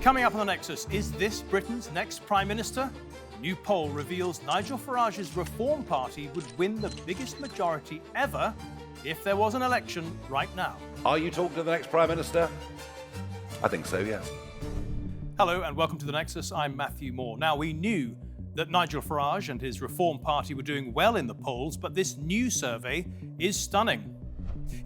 Coming up on the Nexus, is this Britain's next Prime Minister? A new poll reveals Nigel Farage's Reform Party would win the biggest majority ever if there was an election right now. Are you talking to the next Prime Minister? I think so, yes. Hello and welcome to the Nexus. I'm Matthew Moore. Now, we knew that Nigel Farage and his Reform Party were doing well in the polls, but this new survey is stunning.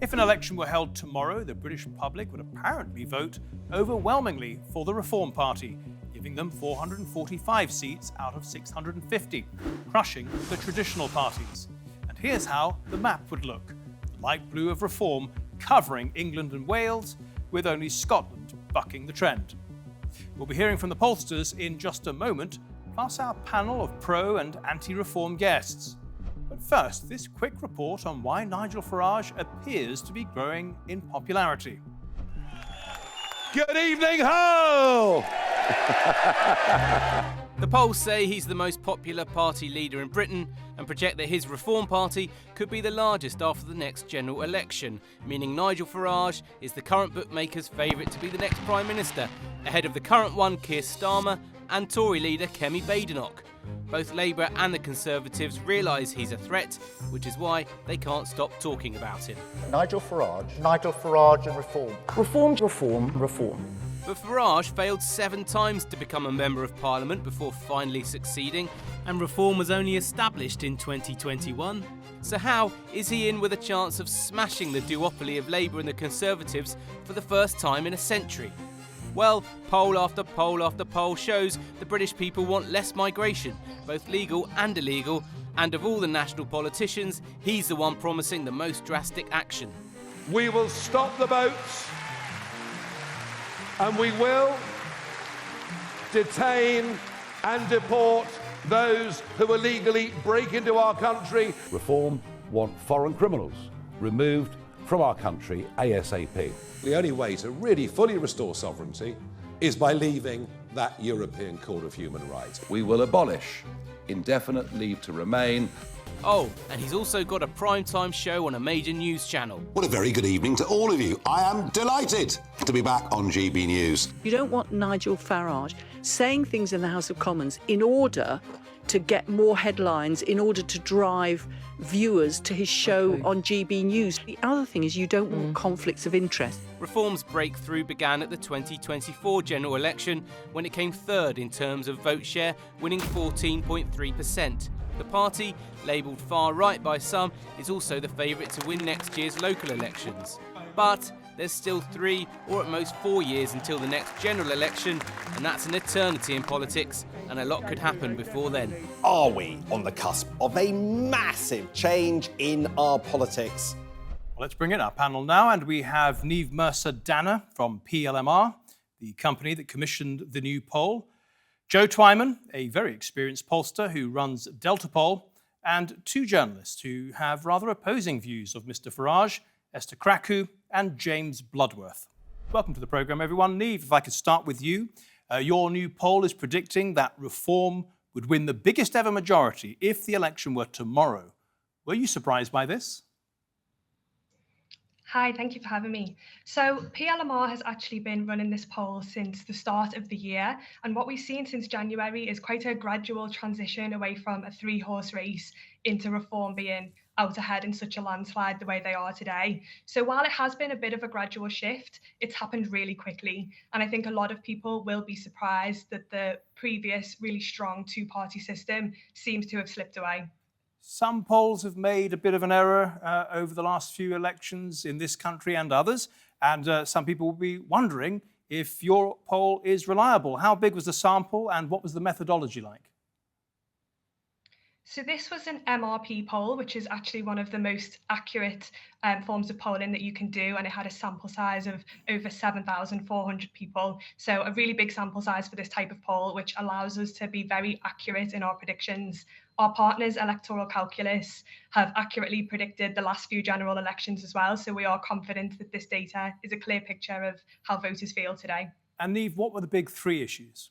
If an election were held tomorrow, the British public would apparently vote overwhelmingly for the Reform Party, giving them 445 seats out of 650, crushing the traditional parties. And here's how the map would look. The light blue of Reform covering England and Wales, with only Scotland bucking the trend. We'll be hearing from the pollsters in just a moment, plus our panel of pro and anti-reform guests. But first, this quick report on why Nigel Farage appears to be growing in popularity. Good evening, Hull! The polls say he's the most popular party leader in Britain and project that his Reform Party could be the largest after the next general election, meaning Nigel Farage is the current bookmakers' favourite to be the next Prime Minister, ahead of the current one, Keir Starmer, and Tory leader Kemi Badenoch. Both Labour and the Conservatives realise he's a threat, which is why they can't stop talking about him. Nigel Farage and Reform. Reform. But Farage failed 7 times to become a Member of Parliament before finally succeeding, and Reform was only established in 2021. So how is he in with a chance of smashing the duopoly of Labour and the Conservatives for the first time in a century? Well, poll after poll after poll shows the British people want less migration, both legal and illegal, and of all the national politicians, he's the one promising the most drastic action. We will stop the boats and we will detain and deport those who illegally break into our country. Reform want foreign criminals removed from our country ASAP. The only way to really fully restore sovereignty is by leaving that European Court of Human Rights. We will abolish indefinite leave to remain. Oh, and he's also got a primetime show on a major news channel. What a very good evening to all of you. I am delighted to be back on GB News. You don't want Nigel Farage saying things in the House of Commons in order to get more headlines, in order to drive viewers to his show on GB News. The other thing is you don't want conflicts of interest. Reform's breakthrough began at the 2024 general election when it came third in terms of vote share, winning 14.3%. The party, labelled far right by some, is also the favourite to win next year's local elections. But there's still 3 or at most 4 years until the next general election, and that's an eternity in politics, and a lot could happen before then. Are we on the cusp of a massive change in our politics? Well, let's bring in our panel now, and we have Neave Mercer Danher from PLMR, the company that commissioned the new poll, Joe Twyman, a very experienced pollster who runs Deltapoll, and 2 journalists who have rather opposing views of Mr. Farage, Esther Krakue and James Bloodworth. Welcome to the programme, everyone. Neave, if I could start with you. Your new poll is predicting that Reform would win the biggest ever majority if the election were tomorrow. Were you surprised by this? Hi, thank you for having me. So PLMR has actually been running this poll since the start of the year, and what we've seen since January is quite a gradual transition away from a 3-horse race into Reform being out ahead in such a landslide the way they are today. So while it has been a bit of a gradual shift, it's happened really quickly, and I think a lot of people will be surprised that the previous really strong 2-party system seems to have slipped away. Some polls have made a bit of an error over the last few elections in this country and others, and some people will be wondering if your poll is reliable. How big was the sample and what was the methodology like? So this was an MRP poll, which is actually one of the most accurate forms of polling that you can do, and it had a sample size of over 7,400 people. So a really big sample size for this type of poll, which allows us to be very accurate in our predictions. Our partners, Electoral Calculus, have accurately predicted the last few general elections as well, so we are confident that this data is a clear picture of how voters feel today. And Neave, what were the big 3 issues?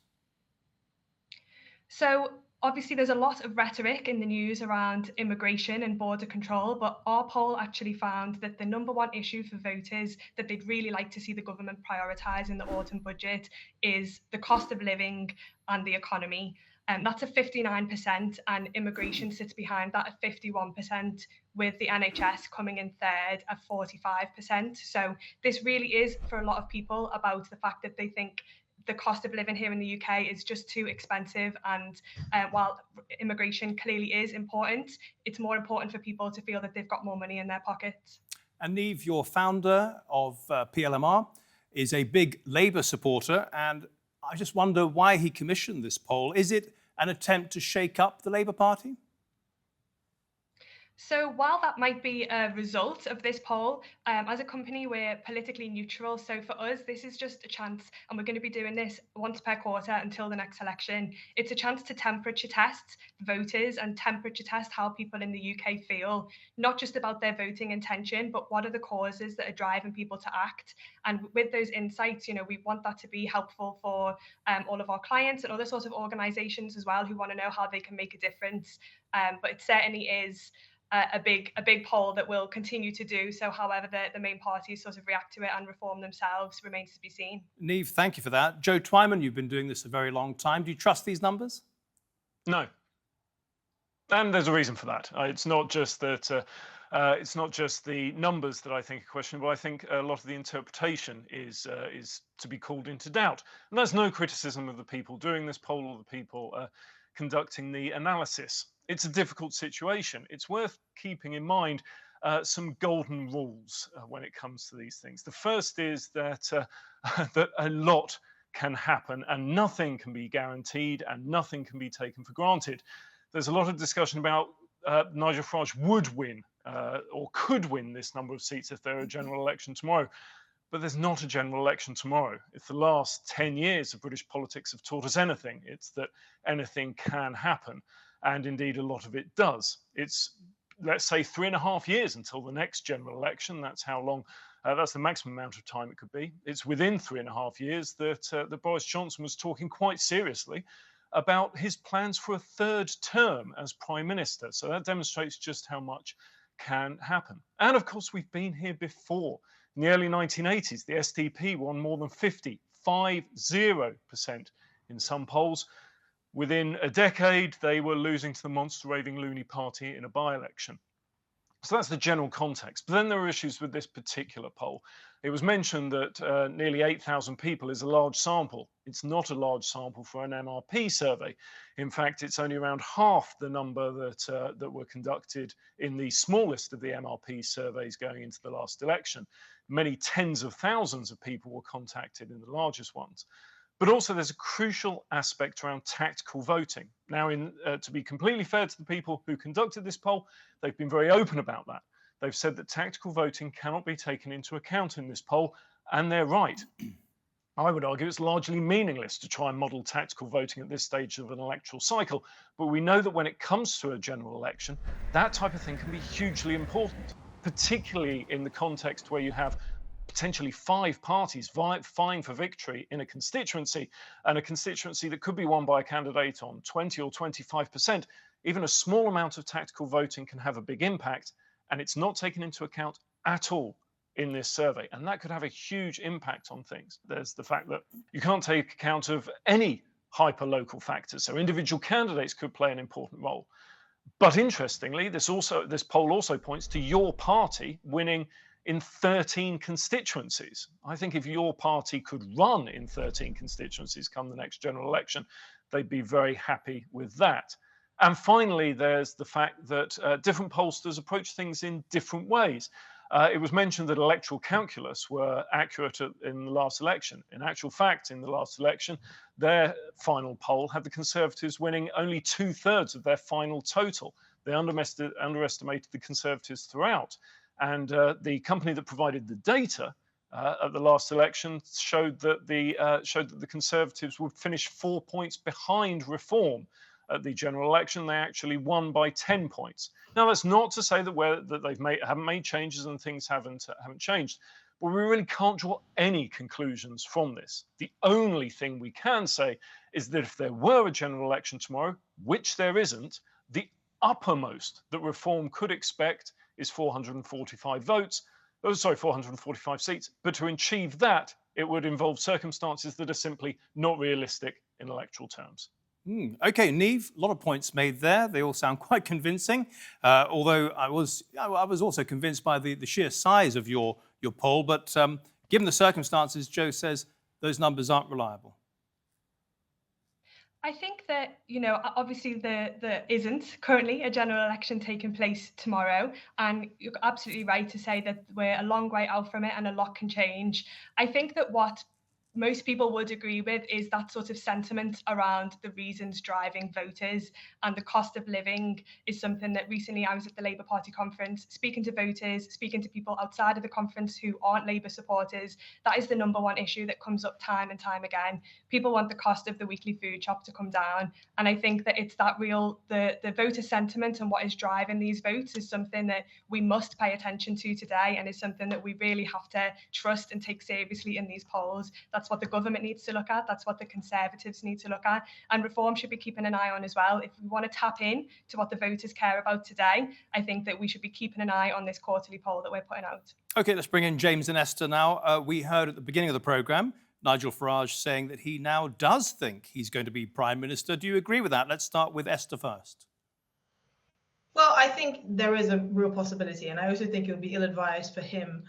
So Obviously, there's a lot of rhetoric in the news around immigration and border control, but our poll actually found that the number one issue for voters that they'd really like to see the government prioritise in the autumn budget is the cost of living and the economy. That's at 59%, and immigration sits behind that at 51%, with the NHS coming in third at 45%. So this really is, for a lot of people, about the fact that they think the cost of living here in the UK is just too expensive. And while immigration clearly is important, it's more important for people to feel that they've got more money in their pockets. And Neave, your founder of PLMR, is a big Labour supporter, and I just wonder why he commissioned this poll. Is it an attempt to shake up the Labour Party? So while that might be a result of this poll, as a company, we're politically neutral. So for us, this is just a chance, and we're going to be doing this once per quarter until the next election. It's a chance to temperature test voters and temperature test how people in the UK feel, not just about their voting intention, but what are the causes that are driving people to act. And with those insights, we want that to be helpful for all of our clients and other sorts of organisations as well who want to know how they can make a difference. But it certainly is a big poll that will continue to do so. However, the main parties sort of react to it and reform themselves remains to be seen. Neave, thank you for that. Joe Twyman, you've been doing this a very long time. Do you trust these numbers? No. And there's a reason for that. It's not just that. It's not just the numbers that I think are questionable. I think a lot of the interpretation is to be called into doubt. And that's no criticism of the people doing this poll or the people conducting the analysis. It's a difficult situation. It's worth keeping in mind some golden rules when it comes to these things. The first is that that a lot can happen and nothing can be guaranteed and nothing can be taken for granted. There's a lot of discussion about Nigel Farage would win or could win this number of seats if there were a general election tomorrow. But there's not a general election tomorrow. If the last 10 years of British politics have taught us anything, it's that anything can happen. And indeed, a lot of it does. It's, let's say, 3.5 years until the next general election. That's how long, that's the maximum amount of time it could be. It's within 3.5 years that Boris Johnson was talking quite seriously about his plans for a third term as Prime Minister. So that demonstrates just how much can happen. And of course, we've been here before. In the early 1980s, the SDP won more than 50% in some polls. Within a decade, they were losing to the monster raving loony party in a by-election. So that's the general context. But then there are issues with this particular poll. It was mentioned that nearly 8,000 people is a large sample. It's not a large sample for an MRP survey. In fact, it's only around half the number that were conducted in the smallest of the MRP surveys going into the last election. Many tens of thousands of people were contacted in the largest ones. But also there's a crucial aspect around tactical voting. Now, to be completely fair to the people who conducted this poll, they've been very open about that. They've said that tactical voting cannot be taken into account in this poll, and they're right. I would argue it's largely meaningless to try and model tactical voting at this stage of an electoral cycle, but we know that when it comes to a general election, that type of thing can be hugely important, particularly in the context where you have potentially 5 parties vying for victory in a constituency, and a constituency that could be won by a candidate on 20 or 25%. Even a small amount of tactical voting can have a big impact, and it's not taken into account at all in this survey, and that could have a huge impact on things. There's the fact that you can't take account of any hyper-local factors, so individual candidates could play an important role. But interestingly, this poll also points to your party winning in 13 constituencies. I think if your party could run in 13 constituencies come the next general election, they'd be very happy with that. And finally, there's the fact that different pollsters approach things in different ways. It was mentioned that electoral calculus were accurate in the last election. In actual fact, in the last election, their final poll had the Conservatives winning only 2/3 of their final total. They underestimated the Conservatives throughout. And the company that provided the data at the last election showed that the Conservatives would finish 4 points behind Reform at the general election. They actually won by 10 points. Now, that's not to say that they haven't made changes and things haven't changed, But we really can't draw any conclusions from this. The only thing we can say is that if there were a general election tomorrow, which there isn't, the uppermost that Reform could expect is 445 votes. 445 seats. But to achieve that, it would involve circumstances that are simply not realistic in electoral terms. Okay, Neave, a lot of points made there. They all sound quite convincing. Although I was also convinced by the sheer size of your poll. But given the circumstances, Joe says those numbers aren't reliable. I think that, obviously there isn't currently a general election taking place tomorrow. And you're absolutely right to say that we're a long way out from it and a lot can change. I think that what most people would agree with is that sort of sentiment around the reasons driving voters, and the cost of living is something that recently I was at the Labour Party conference speaking to voters, speaking to people outside of the conference who aren't Labour supporters. That is the number one issue that comes up time and time again. People want the cost of the weekly food shop to come down. And I think that it's that the voter sentiment and what is driving these votes is something that we must pay attention to today, and is something that we really have to trust and take seriously in these polls. That's what the government needs to look at. That's what the Conservatives need to look at. And Reform should be keeping an eye on as well. If we want to tap in to what the voters care about today, I think that we should be keeping an eye on this quarterly poll that we're putting out. OK, let's bring in James and Esther now. We heard at the beginning of the programme Nigel Farage saying that he now does think he's going to be Prime Minister. Do you agree with that? Let's start with Esther first. Well, I think there is a real possibility, and I also think it would be ill-advised for him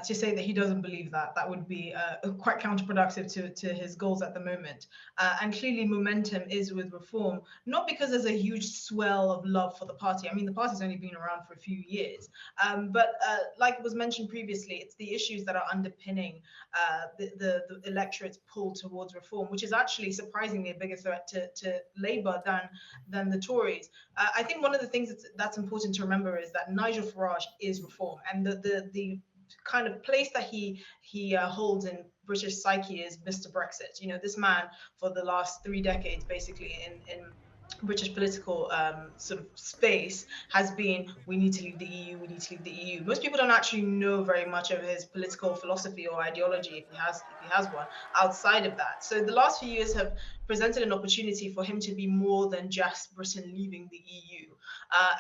to say that he doesn't believe that. That would be quite counterproductive to his goals at the moment. And clearly momentum is with Reform, not because there's a huge swell of love for the party. I mean, the party's only been around for a few years. But like was mentioned previously, it's the issues that are underpinning the electorate's pull towards Reform, which is actually surprisingly a bigger threat to Labour than the Tories. I think one of the things that's important to remember is that Nigel Farage is Reform, and the kind of place that he holds in British psyche is Mr. Brexit. This man for the last 3 decades, basically in British political sort of space, has been, we need to leave the EU, we need to leave the EU. Most people don't actually know very much of his political philosophy or ideology, if he has one, outside of that. So the last few years have presented an opportunity for him to be more than just Britain leaving the EU.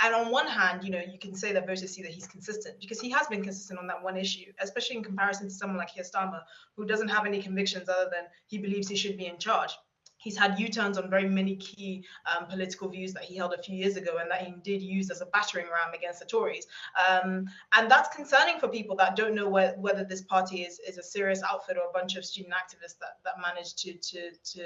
And on one hand, you can say that voters see that he's consistent, because he has been consistent on that one issue, especially in comparison to someone like Esther, who doesn't have any convictions other than he believes he should be in charge. He's had U-turns on very many key political views that he held a few years ago, and that he did use as a battering ram against the Tories. And that's concerning for people that don't know whether this party is a serious outfit or a bunch of student activists that managed to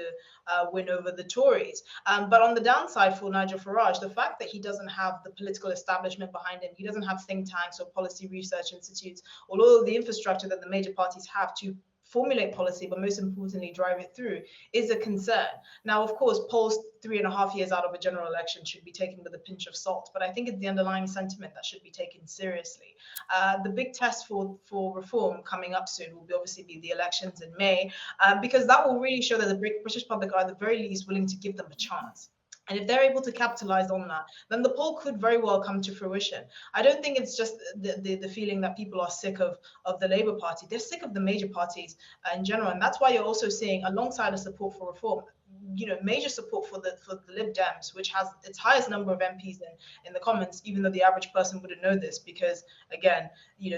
win over the Tories. But on the downside for Nigel Farage, the fact that he doesn't have the political establishment behind him, he doesn't have think tanks or policy research institutes, or all of the infrastructure that the major parties have to formulate policy, but most importantly, drive it through, is a concern. Now, of course, polls 3.5 years out of a general election should be taken with a pinch of salt, but I think it's the underlying sentiment that should be taken seriously. The big test for Reform coming up soon will obviously be the elections in May, because that will really show that the British public are at the very least willing to give them a chance. And if they're able to capitalize on that, then the poll could very well come to fruition. I don't think it's just the feeling that people are sick of the Labour Party. They're sick of the major parties in general. And that's why you're also seeing, alongside a support for Reform, major support for the Lib Dems, which has its highest number of MPs in the Commons, even though the average person wouldn't know this, because again,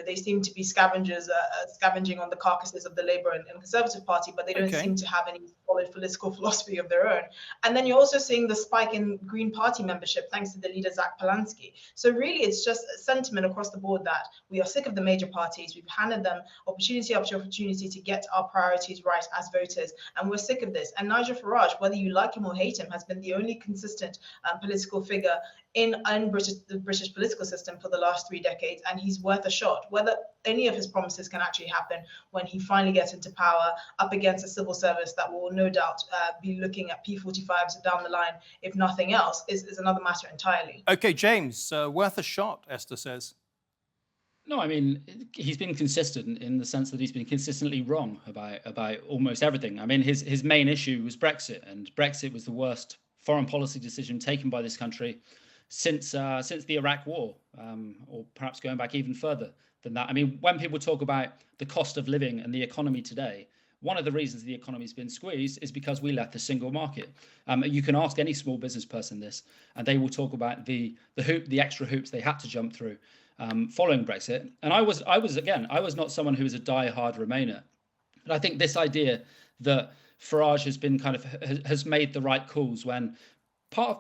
they seem to be scavenging on the carcasses of the Labour and Conservative Party, but they don't seem to have any solid political philosophy of their own. And then you're also seeing the spike in Green Party membership thanks to the leader Zach Polanski. So really, it's just a sentiment across the board that we are sick of the major parties. We've handed them opportunity after opportunity to get our priorities right as voters, and we're sick of this. And Nigel Farage, whether you like him or hate him, has been the only consistent political figure in the British political system for the last 3 decades, and he's worth a shot. Whether any of his promises can actually happen when he finally gets into power up against a civil service that will no doubt be looking at P45s down the line, if nothing else, is another matter entirely. OK, James, worth a shot, Esther says. No, I mean, he's been consistent in the sense that he's been consistently wrong about almost everything. I mean, his main issue was Brexit, and Brexit was the worst foreign policy decision taken by this country since the Iraq War, or perhaps going back even further. than that. I mean, when people talk about the cost of living and the economy today, one of the reasons the economy's been squeezed is because we left the single market. You can ask any small business person this, and they will talk about the extra hoops they had to jump through following Brexit. And I was not someone who was a die-hard Remainer, but I think this idea that Farage has been has made the right calls when part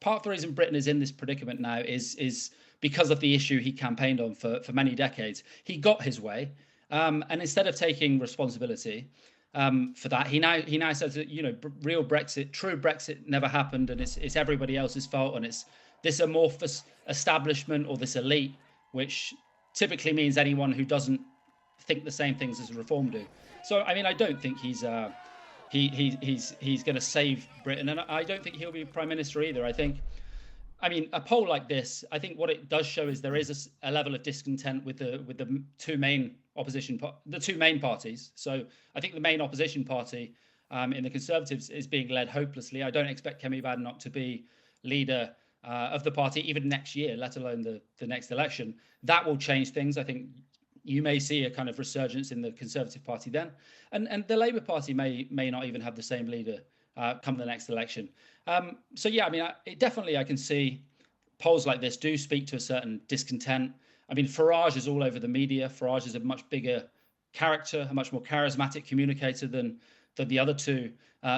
of the reason Britain is in this predicament now is because of the issue he campaigned on for many decades. He got his way. And instead of taking responsibility for that, he now says that real Brexit, true Brexit, never happened, and it's everybody else's fault, and it's this amorphous establishment or this elite, which typically means anyone who doesn't think the same things as Reform do. So I mean, I don't think he's going to save Britain, and I don't think he'll be Prime Minister either. I mean, a poll like this, I think what it does show is there is a level of discontent with the two main parties. So I think the main opposition party in the Conservatives is being led hopelessly. I don't expect Kemi Badenoch to be leader of the party even next year, let alone the next election. That will change things. I think you may see a kind of resurgence in the Conservative Party then, and the Labour Party may not even have the same leader come the next election. So yeah, I mean, I can see polls like this do speak to a certain discontent. I mean, Farage is all over the media. Farage is a much bigger character, a much more charismatic communicator than the other two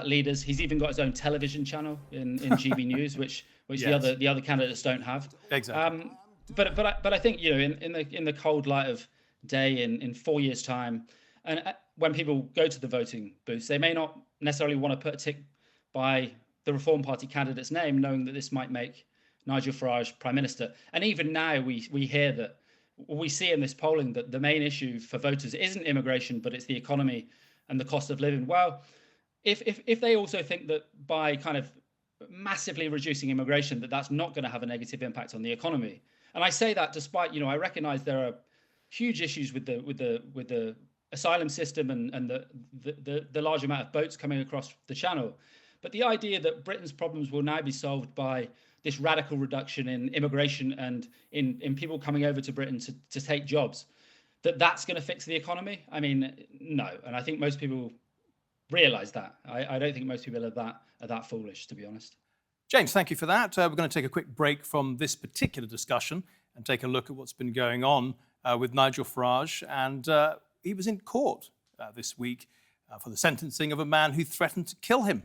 leaders. He's even got his own television channel in GB News, which yes, the other candidates don't have. Exactly. But I think in the cold light of day in 4 years' time, and when people go to the voting booths, they may not necessarily want to put a tick by the Reform Party candidate's name, knowing that this might make Nigel Farage Prime Minister. And even now we hear that, we see in this polling that the main issue for voters isn't immigration, but it's the economy and the cost of living. Well, if they also think that by kind of massively reducing immigration, that's not going to have a negative impact on the economy. And I say that despite, I recognize there are huge issues with the asylum system and the large amount of boats coming across the channel. But the idea that Britain's problems will now be solved by this radical reduction in immigration and in people coming over to Britain to take jobs, that's going to fix the economy? I mean, no. And I think most people realise that. I don't think most people are that foolish, to be honest. James, thank you for that. We're going to take a quick break from this particular discussion and take a look at what's been going on with Nigel Farage. And he was in court this week for the sentencing of a man who threatened to kill him.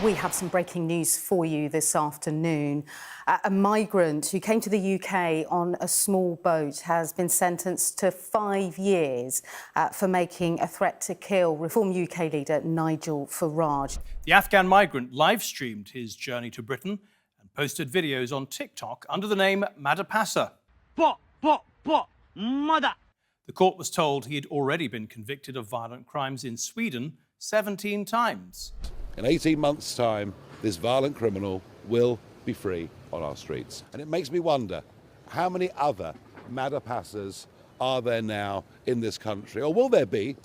We have some breaking news for you this afternoon. A migrant who came to the UK on a small boat has been sentenced to 5 years for making a threat to kill Reform UK leader Nigel Farage. The Afghan migrant live-streamed his journey to Britain and posted videos on TikTok under the name MADAPASA. Mother. The court was told he had already been convicted of violent crimes in Sweden 17 times. In 18 months' time, this violent criminal will be free on our streets. And it makes me wonder, how many other MADAPASAs are there now in this country, or will there be,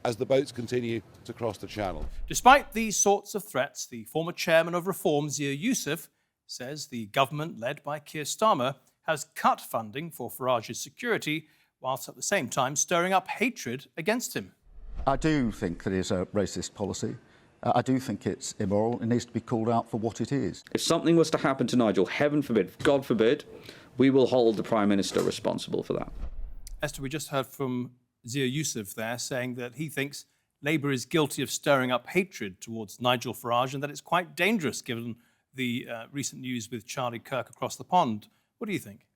as the boats continue to cross the channel? Despite these sorts of threats, the former chairman of Reform, Zia Youssef, says the government, led by Keir Starmer, has cut funding for Farage's security, whilst at the same time stirring up hatred against him. I do think that it's a racist policy. I do think it's immoral. It needs to be called out for what it is. If something was to happen to Nigel, heaven forbid, God forbid, we will hold the Prime Minister responsible for that. Esther, we just heard from Zia Youssef there saying that he thinks Labour is guilty of stirring up hatred towards Nigel Farage and that it's quite dangerous given the recent news with Charlie KIRK across the pond. What do you think?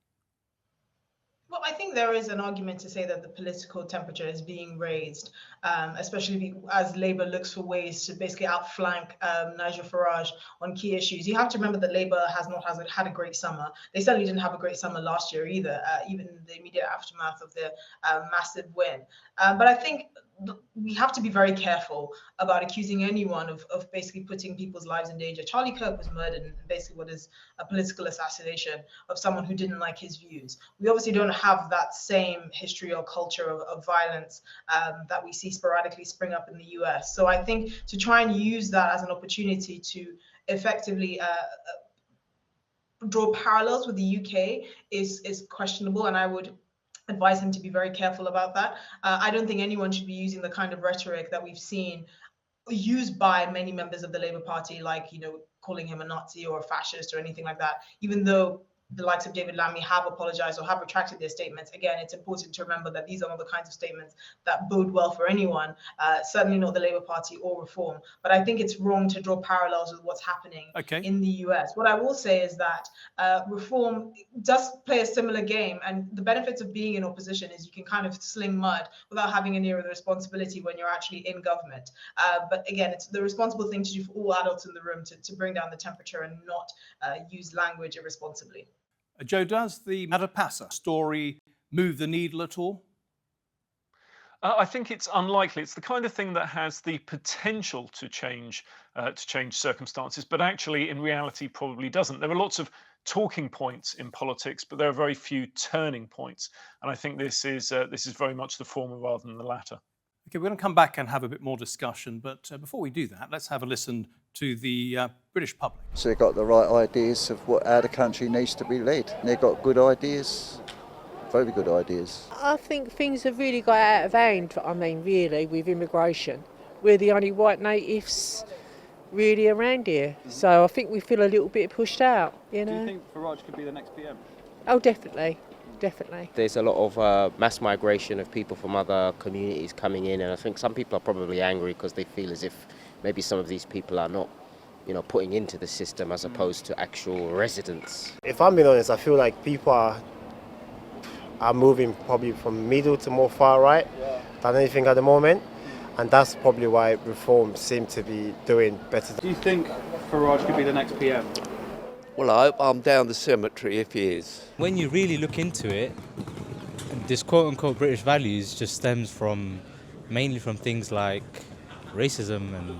Well, I think there is an argument to say that the political temperature is being raised, especially as Labour looks for ways to basically outflank Nigel Farage on key issues. You have to remember that Labour has not had a great summer. They certainly didn't have a great summer last year either, even in the immediate aftermath of the massive win. But I think we have to be very careful about accusing anyone of basically putting people's lives in danger. Charlie KIRK was murdered in basically what is a political assassination of someone who didn't like his views. We obviously don't have that same history or culture of violence that we see sporadically spring up in the US. So I think to try and use that as an opportunity to effectively draw parallels with the UK is questionable, and I would advise him to be very careful about that. I don't think anyone should be using the kind of rhetoric that we've seen used by many members of the Labour Party, like, calling him a Nazi or a fascist or anything like that, even though the likes of David Lammy have apologized or have retracted their statements. Again, it's important to remember that these are not the kinds of statements that bode well for anyone, certainly not the Labour Party or Reform. But I think it's wrong to draw parallels with what's happening in the US. What I will say is that Reform does play a similar game, and the benefits of being in opposition is you can kind of sling mud without having any of the responsibility when you're actually in government. But again, it's the responsible thing to do for all adults in the room to bring down the temperature and not use language irresponsibly. Joe, does the MADAPASA story move the needle at all? I think it's unlikely. It's the kind of thing that has the potential to change circumstances, but actually, in reality, probably doesn't. There are lots of talking points in politics, but there are very few turning points, and I think this is very much the former rather than the latter. Okay, we're going to come back and have a bit more discussion, but before we do that, let's have a listen to the British public. So they've got the right ideas of how the country needs to be led. They've got good ideas, very good ideas. I think things have really got out of hand, really, with immigration. We're the only white natives really around here, so I think we feel a little bit pushed out, Do you think Farage could be the next PM? Oh, definitely. Definitely. There's a lot of mass migration of people from other communities coming in, and I think some people are probably angry because they feel as if maybe some of these people are not, putting into the system as opposed to actual residents. If I'm being honest, I feel like people are moving probably from middle to more far right than anything at the moment, and that's probably why Reform seem to be doing better. Do you think Farage could be the next PM? Well, I hope I'm down the cemetery if he is. When you really look into it, this quote-unquote British values just stems mainly from things like racism and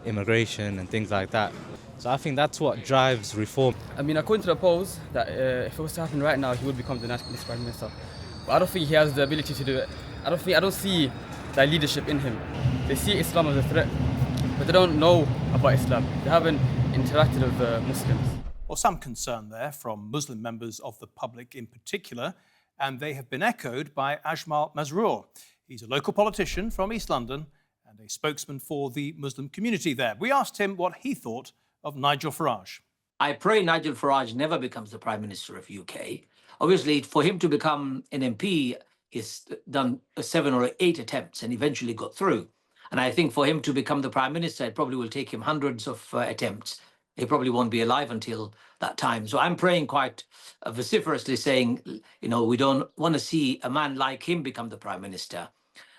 immigration and things like that. So I think that's what drives reform. I mean, according to the polls, that if it was to happen right now, he would become the next Prime Minister. But I don't think he has the ability to do it. I don't see that leadership in him. They see Islam as a threat, but they don't know about Islam. They haven't interacted with Muslims. Well, some concern there from Muslim members of the public in particular, and they have been echoed by AJMAL MASROOR. He's a local politician from East London and a spokesman for the Muslim community there. We asked him what he thought of Nigel Farage. I pray Nigel Farage never becomes the Prime Minister of UK. Obviously, for him to become an MP, he's done 7 or 8 attempts and eventually got through. And I think for him to become the Prime Minister, it probably will take him hundreds of attempts. He probably won't be alive until that time. So I'm praying quite vociferously saying, we don't want to see a man like him become the Prime Minister.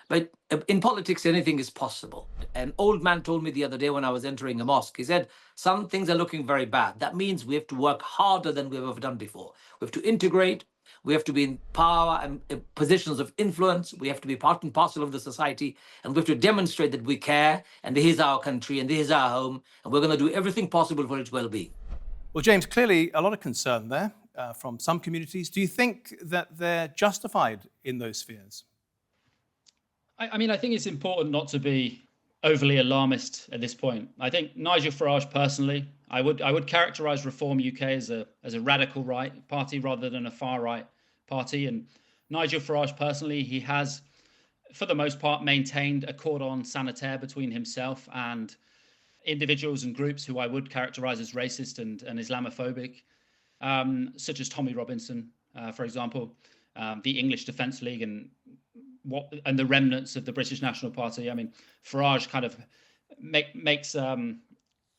But in politics, anything is possible. An old man told me the other day when I was entering a mosque, he said, some things are looking very bad. That means we have to work harder than we've ever done before. We have to integrate. We have to be in power and positions of influence. We have to be part and parcel of the society. And we have to demonstrate that we care. And this is our country and this is our home. And we're going to do everything possible for its well-being. Well, James, clearly a lot of concern there from some communities. Do you think that they're justified in those fears? I mean, I think it's important not to be overly alarmist at this point. I think Nigel Farage personally, I would characterise Reform UK as a radical right party rather than a far right party. And Nigel Farage personally, he has, for the most part, maintained a cordon sanitaire between himself and individuals and groups who I would characterise as racist and Islamophobic, such as Tommy Robinson, for example, the English Defence League and the remnants of the British National Party. I mean, Farage kind of makes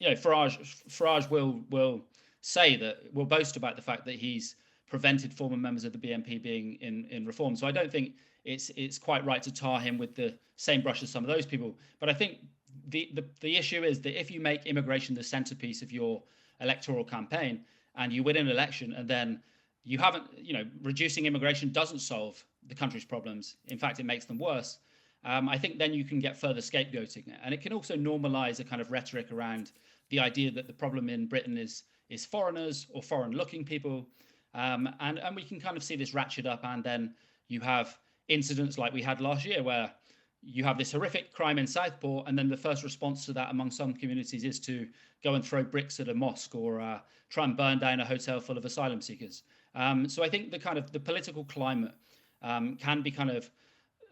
Farage will say that, will boast about the fact that he's prevented former members of the BNP being in Reform. So I don't think it's quite right to tar him with the same brush as some of those people. But I think the issue is that if you make immigration the centerpiece of your electoral campaign and you win an election and then you haven't, reducing immigration doesn't solve the country's problems. In fact, it makes them worse. I think then you can get further scapegoating. And it can also normalize a kind of rhetoric around the idea that the problem in Britain is foreigners or foreign-looking people. And we can kind of see this ratchet up, and then you have incidents like we had last year where you have this horrific crime in Southport, and then the first response to that among some communities is to go and throw bricks at a mosque or try and burn down a hotel full of asylum seekers. So I think the political climate can be kind of,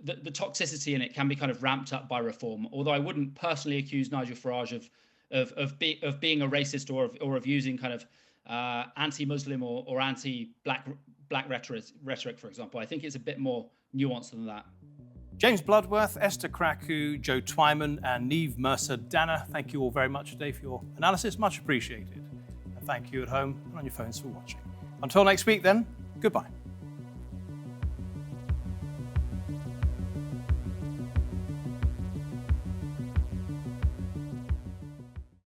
the toxicity in it can be kind of ramped up by reform. Although I wouldn't personally accuse Nigel Farage of being a racist or of using kind of anti-Muslim or anti-black rhetoric, for example. I think it's a bit more nuanced than that. James Bloodworth, Esther Krakue, Joe Twyman, and Neave Mercer Danher, thank you all very much today for your analysis. Much appreciated. And thank you at home and on your phones for watching. Until next week, then, goodbye.